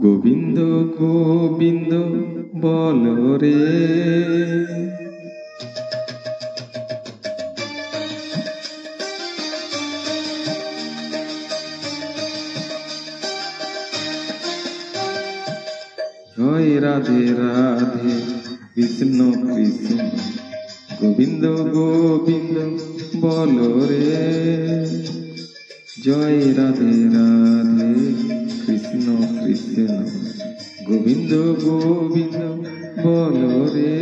গোবিন্দ গোবিন্দ বলো রে। জয় রাধে রাধে কৃষ্ণ কৃষ্ণ গোবিন্দ গোবিন্দ বলো রে। জয় রাধে রাধে কৃষ্ণ কৃষ্ণ গোবিন্দ গোবিন্দ বলো রে।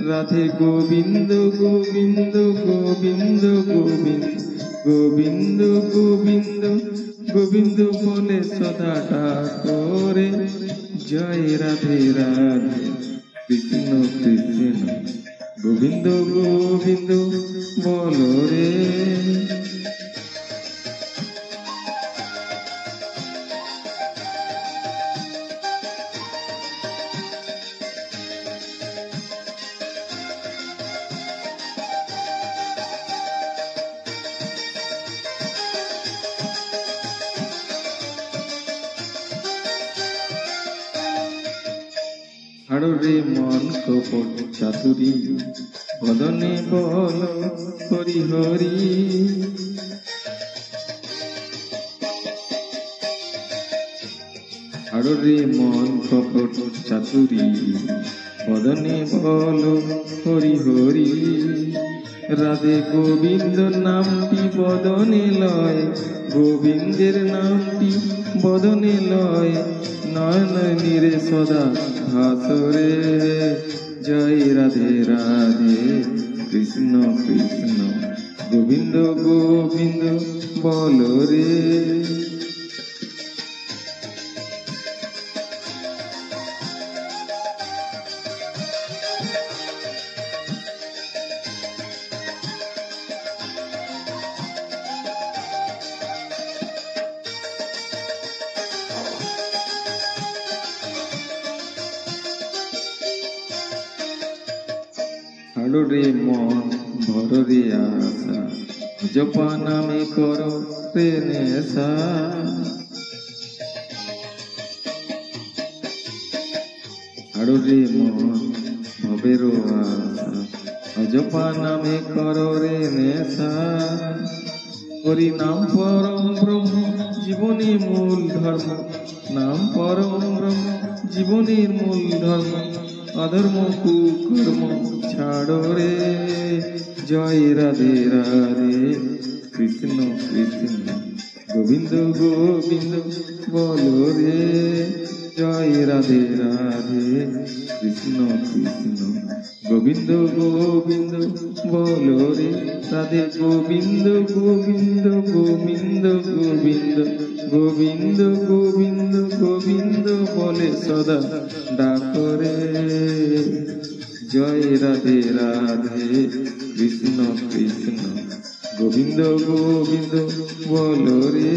রাধে গোবিন্দ গোবিন্দ গোবিন্দ গোবিন্দ গোবিন্দ গোবিন্দ গোবিন্দ বলে সদা ডাকো রে। জয় রাধে রাধে কৃষ্ণ কৃষ্ণ গোবিন্দ গোবিন্দ বলো রে। ছাড়ো রে মন কপট চাতুরি বদনে বল হরি হরি। ছাড়ো রে মন কপট চাতুরি বদনে বল হরি হরি। রাধে গোবিন্দ নামটি বদনে লয়, গোবিন্দের নামটি বদনে লয়। নয়ন নীরে সদা ভাসরে। জয় রাধে রাধে কৃষ্ণ কৃষ্ণ গোবিন্দ গোবিন্দ বলো রে। ছাড়ো রে মন ভরো রে আশা, জপা নামে করো রে নেশা। ছাড়ো রে মন ভবেরো আশা, অজপা নামে করো রে নেশা। হরি নাম পরম ব্রহ্ম জীবনের মূল ধর্ম, নাম পরম ব্রহ্ম জীবনের মূল ধর্ম। অধর্ম কুকর্ম ছাড়ো রে। জয় রাধে রাধে কৃষ্ণ কৃষ্ণ গোবিন্দ গোবিন্দ বলো রে। জয় রাধে রাধে কৃষ্ণ কৃষ্ণ গোবিন্দ গোবিন্দ বলো রে। রাধে গোবিন্দ গোবিন্দ গোবিন্দ গোবিন্দ গোবিন্দ গোবিন্দ গোবিন্দ বলে সদা ডাকো রে। জয় রাধে রাধে কৃষ্ণ কৃষ্ণ গোবিন্দ গোবিন্দ বলো রে।